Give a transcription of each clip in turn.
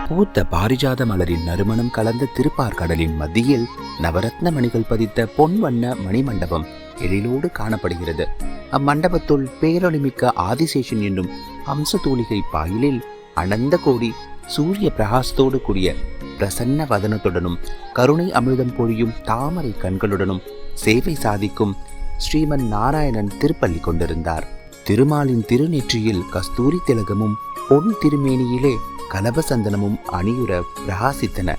பூத்த பாரிஜாத மலரின் நறுமணம் கலந்த திருப்பார்கடலின் மத்தியில் நவரத்ன மணிகள் பதித்த பொன் வண்ண மணிமண்டபம் எழிலோடு காணப்படுகிறது. அம்மண்டபத்துள் பேரொளிமிக்க ஆதிசேஷன் என்னும் அம்சதூலிகை பாயிலில் அனந்த கோடி சூரிய பிரகாசத்தோடு கூடிய பிரசன்ன வதனத்துடனும் கருணை அமிர்தம் பொழியும் தாமரை கண்களுடனும் சேவை சாதிக்கும் ஸ்ரீமன் நாராயணன் திருப்பள்ளி கொண்டிருந்தார். திருமாலின் திருநெற்றியில் கஸ்தூரி திலகமும் பொன் திருமேனியிலே கலபசந்தனமும் அணியுற பிரகாசித்தன.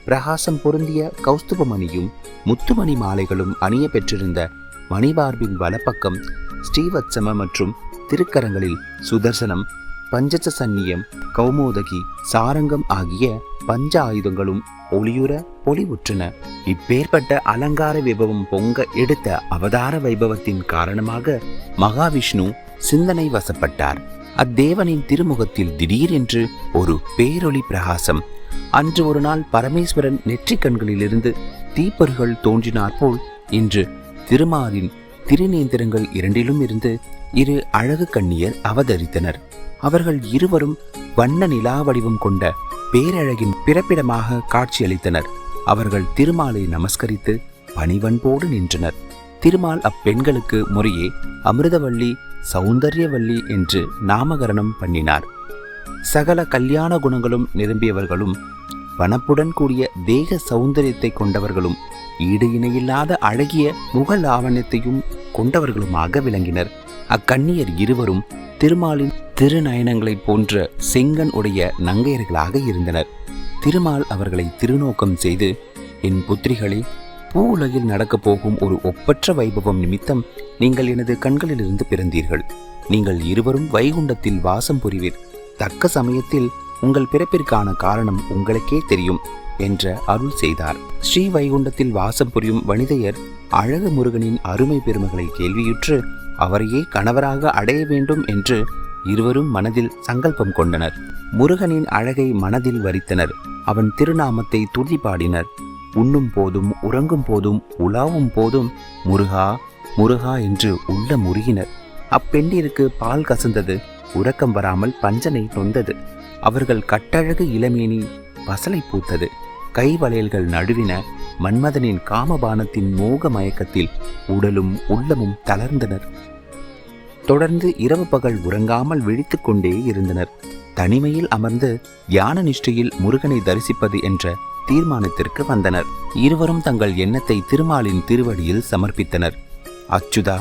பிரகாசம் பொருந்திய கௌஸ்துபமணியும் முத்துமணி மாலைகளும் அணிய பெற்றிருந்த மணிபார்பின் வலப்பக்கம் ஸ்ரீவத்சம மற்றும் திருக்கரங்களில் சுதர்சனம், பஞ்சச சந்நியம், கௌமோதகி, சாரங்கம் ஆகிய பஞ்ச ஆயுதங்களும் ஒளியுற பொலிவுற்றன. இப்பேற்பட்ட அலங்கார வைபவம் பொங்க எடுத்த அவதார வைபவத்தின் காரணமாக மகாவிஷ்ணு சிந்தனை வசப்பட்டார். அத்தேவனின் திருமுகத்தில் திடீரென்று ஒரு பேரொளி பிரகாசம். அன்று ஒரு நாள் பரமேஸ்வரன் நெற்றிக் கண்களிலிருந்து தீப்பொறிகள் தோன்றினாற்போல் இன்று திருமாலின் திருநேந்திரங்கள் இரண்டிலும் இருந்து இரு அழகு கன்னியர் அவதரித்தனர். அவர்கள் இருவரும் வண்ண நிலா வடிவம் கொண்ட பேரழகின் பிறப்பிடமாக காட்சியளித்தனர். அவர்கள் திருமாலை நமஸ்கரித்து பணிவன்போடு நின்றனர். திருமால் அப்பெண்களுக்கு முறையே அமிர்தவல்லி, சௌந்தர்யவல்லி என்று நாமகரணம் பண்ணினார். சகல கல்யாண குணங்களும் நிரம்பியவர்களும் வனப்புடன் கூடிய தேக சௌந்தரியத்தை கொண்டவர்களும் ஈடு இணையில்லாத அழகிய முக லாவண்யத்தையும் கொண்டவர்களுமாக விளங்கினர். அக்கன்னியர் இருவரும் திருமாலின் திருநயனங்களை போன்ற செங்கன் உடைய நங்கையர்களாக இருந்தனர். திருமால் அவர்களை திருநோக்கம் செய்து, என் புத்திரிகளே, பூ உலகில் நடக்கப் போகும் ஒரு ஒப்பற்ற வைபவம் நிமித்தம் நீங்கள் எனது கண்களிலிருந்து பிறந்தீர்கள். நீங்கள் இருவரும் வைகுண்டத்தில் வாசம் புரிவீர். தக்க சமயத்தில் உங்கள் பிறப்பிற்கான காரணம் உங்களுக்கே தெரியும் என்ற அருள் செய்தார். ஸ்ரீ வைகுண்டத்தில் வாசம் புரியும் வனிதையர் அழகு முருகனின் அருமை பெருமைகளை கேள்வியுற்று அவரையே கணவராக அடைய வேண்டும் என்று இருவரும் மனதில் சங்கல்பம் கொண்டனர். முருகனின் அழகை மனதில் வரித்தனர். அவன் திருநாமத்தை துதி பாடினர். உண்ணும் போதும் உறங்கும் போதும் உலாவும் போதும் முருகா முருகா என்று உள்ள முருகினர். அப்பெண்டிற்கு பால் கசந்தது, உறக்கம் வராமல் பஞ்சனை நொந்தது. அவர்கள் கட்டழகு இளமேனி பசலை பூத்தது. கை வளையல்கள் நழுவின. மன்மதனின் காமபானத்தின் மோக மயக்கத்தில் உடலும் உள்ளமும் தளர்ந்தனர். தொடர்ந்து இரவு பகல் உறங்காமல் விழித்து கொண்டே இருந்தனர். தனிமையில் அமர்ந்து தியான நிஷ்டையில் முருகனை தரிசிப்பது என்ற தீர்மானத்திற்கு வந்தனர். இருவரும் தங்கள் எண்ணத்தை திருமாலின் திருவடியில் சமர்ப்பித்தனர். அச்சுதா,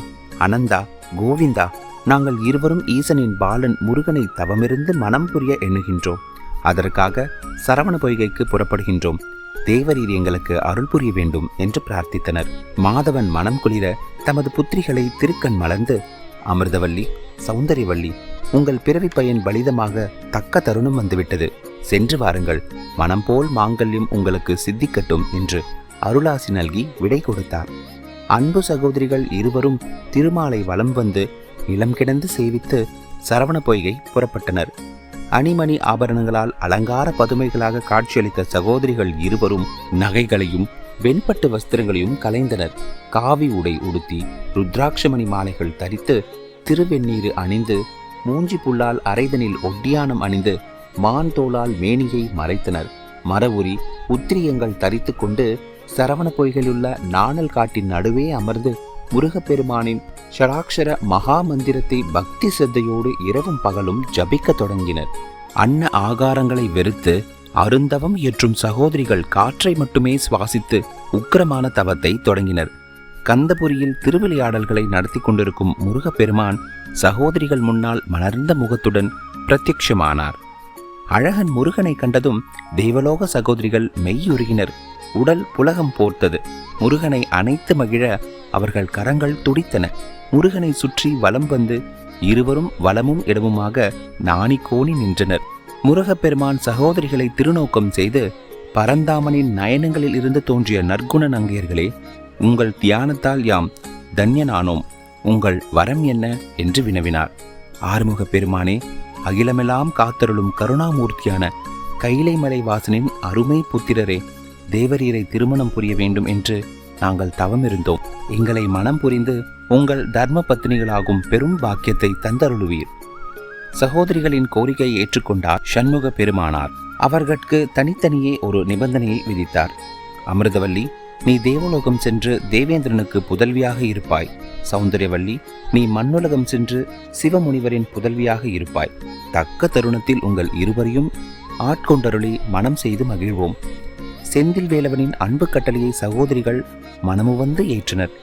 அனந்தா, கோவிந்தா, நாங்கள் இருவரும் ஈசனின் பாலன் முருகனை தவமிருந்து மனம் புரிய எண்ணுகின்றோம். அதற்காக சரவண பொய்கைக்கு புறப்படுகின்றோம். தேவரீர் எங்களுக்கு அருள் புரிய வேண்டும் என்று பிரார்த்தித்தனர். மாதவன் மனம் குளிர தமது புத்திரிகளை திருக்கண் மலர்ந்து, அமிர்தவல்லி, சௌந்தரியவல்லி, உங்கள் பிறவி பயன் பலிதமாக தக்க தருணம் வந்துவிட்டது. சென்று வாருங்கள். மனம் போல் மாங்கல்யம் உங்களுக்கு சித்திக்கட்டும் என்று அருளாசி நல்கி விடை கொடுத்தார். அன்பு சகோதரிகள் இருவரும் திருமாலை வலம் வந்து நிலம் கிடந்து சேவித்து சரவண பொய்கை புறப்பட்டனர். அணிமணி ஆபரணங்களால் அலங்கார பதுமைகளாக காட்சியளித்த சகோதரிகள் இருவரும் நகைகளையும் வெண்பட்டு வஸ்திரங்களையும் கலைந்தனர். காவி உடை உடுத்தி ருத்ராட்சமணி மாலைகள் தரித்து திருவெண்ணீர் அணிந்து மூஞ்சி புல்லால் அரைதனில் ஒட்டியானம் அணிந்து மான் தோளால் மேனியை மறைத்தனர். மரவுரி உத்திரியங்கள் தரித்து கொண்டு சரவண பொய்கையிலுள்ள நாணல் காட்டின் நடுவே அமர்ந்து முருகப்பெருமானின் ஷடாக்ஷர மகா மந்திரத்தை பக்தி சிரத்தையோடு இரவும் பகலும் ஜபிக்க தொடங்கினர். அன்ன ஆகாரங்களை வெறுத்து அருந்தவம் இயற்றும் சகோதரிகள் காற்றை மட்டுமே சுவாசித்து உக்கிரமான தவத்தை தொடங்கினர். கந்தபுரியில் திருவிளையாடல்களை நடத்தி கொண்டிருக்கும் முருகப்பெருமான் சகோதரிகள் முன்னால் மலர்ந்த முகத்துடன் பிரத்யட்சமானார். அழகன் முருகனை கண்டதும் தேவலோக சகோதரிகள் மெய்யுருகினர். உடல் புலகம் போர்த்தது. முருகனை அணைத்து மகிழ அவர்கள் கரங்கள் துடித்தன. முருகனை சுற்றி வலம் வந்து இருவரும் வலமும் இடமுமாக நாணி கோணி நின்றனர். முருகப்பெருமான் சகோதரிகளை திருநோக்கம் செய்து, பரந்தாமனின் நயனங்களில் இருந்து தோன்றிய நற்குண நங்கையர்களே, உங்கள் தியானத்தால் யாம் தன்யனானோம். உங்கள் வரம் என்ன என்று வினவினார். ஆறுமுக பெருமானே, அகிலமெல்லாம் காத்தருளும் கருணாமூர்த்தியான கைலைமலை வாசனின் அருமை புத்திரரே, தேவரீரை திருமணம் புரிய வேண்டும் என்று நாங்கள் தவமிருந்தோம். எங்களை மனம் புரிந்து உங்கள் தர்ம பத்னிகளாகும் பெரும் பாக்கியத்தை தந்தருளுவீர். சகோதரிகளின் கோரிக்கையை ஏற்றுக்கொண்டார் சண்முக பெருமானார். அவர்களுக்கு தனித்தனியே ஒரு நிபந்தனையை விதித்தார். அமிர்தவல்லி, நீ தேவலோகம் சென்று தேவேந்திரனுக்கு புதல்வியாக இருப்பாய். சௌந்தர்யவல்லி, நீ மண்ணுலகம் சென்று சிவமுனிவரின் புதல்வியாக இருப்பாய். தக்க தருணத்தில் உங்கள் இருவரையும் ஆட்கொண்டருளி மனம் செய்து மகிழ்வோம். செந்தில் வேலவனின் அன்பு கட்டளையை சகோதரிகள் மனமுவந்து ஏற்றனர்.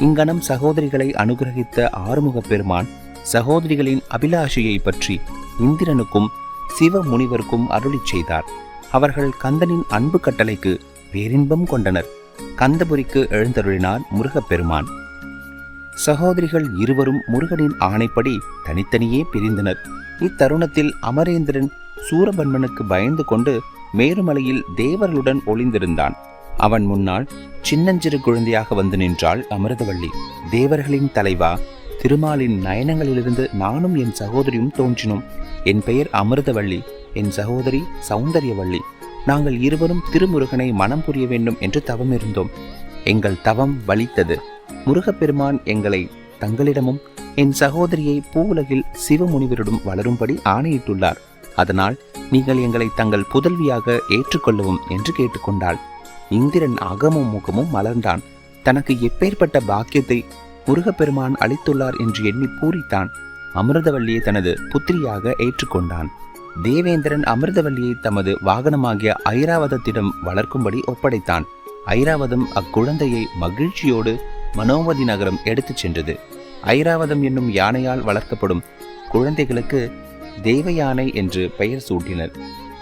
இங்கனம் சகோதரிகளை அனுகிரகித்த ஆறுமுக பெருமான் சகோதரிகளின் அபிலாஷையை பற்றி இந்திரனுக்கும் சிவ முனிவருக்கும் அருளிச் செய்தார். அவர்கள் கந்தனின் அன்பு கட்டளைக்கு பேரின்பம் கொண்டனர். கந்தபுரிக்கு எழுந்தருளினார் முருகப்பெருமான். சகோதரிகள் இருவரும் முருகனின் ஆணைப்படி தனித்தனியே பிரிந்தனர். இத்தருணத்தில் அமரேந்திரன் சூரபன்மனுக்கு பயந்து கொண்டு மேருமலையில் தேவர்களுடன் ஒளிந்திருந்தான். அவன் முன்னால் சின்னஞ்சிறு குழந்தையாக வந்து நின்றாள் அமிர்தவல்லி. தேவர்களின் தலைவா, திருமாலின் நயனங்களிலிருந்து நானும் என் சகோதரியும் தோன்றினோம். என் பெயர் அமிர்தவல்லி, என் சகோதரி சௌந்தர்யவல்லி. நாங்கள் இருவரும் திருமுருகனை மனம் புரிய வேண்டும் என்று தவம் இருந்தோம். எங்கள் தவம் பலித்தது. முருகப்பெருமான் எங்களை தங்களிடமும் என் சகோதரியை பூவுலகில் சிவமுனிவரிடம் வளரும்படி ஆணையிட்டுள்ளார். அதனால் நீங்கள் எங்களை தங்கள் புதல்வியாக ஏற்றுக்கொள்ளவும் என்று கேட்டுக்கொண்டாள். இந்திரன் அகமும் முகமும் மலர்ந்தான். தனக்கு எப்பேற்பட்ட பாக்கியத்தை முருகப்பெருமான் அளித்துள்ளார் என்று எண்ணி பூரித்தான். அமிர்தவல்லியை தனது புத்திரியாக ஏற்றுக்கொண்டான். தேவேந்திரன் அமிர்தவல்லியை தமது வாகனமாகிய ஐராவதத்திடம் வளர்க்கும்படி ஒப்படைத்தான். ஐராவதம் அக்குழந்தையை மகிழ்ச்சியோடு மனோமதி நகரம் எடுத்துச் சென்றது. ஐராவதம் என்னும் யானையால் வளர்க்கப்படும் குழந்தைகளுக்கு தேவயானை என்று பெயர் சூட்டினர்.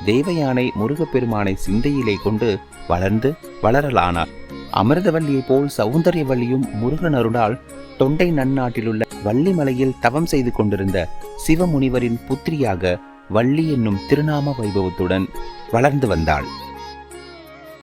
தேவயானை முருகப்பெருமானை சிந்தையிலே கொண்டு வளர்ந்து வளரலானார். அமிர்தவல்லியை போல் சௌந்தர்யவல்லியும் முருகன் அருளால் தொண்டை நன்னாட்டிலுள்ள வள்ளிமலையில் தவம் செய்து கொண்டிருந்த சிவமுனிவரின் புத்திரியாக வள்ளி என்னும் திருநாம வைபவத்துடன் வளர்ந்து வந்தாள்.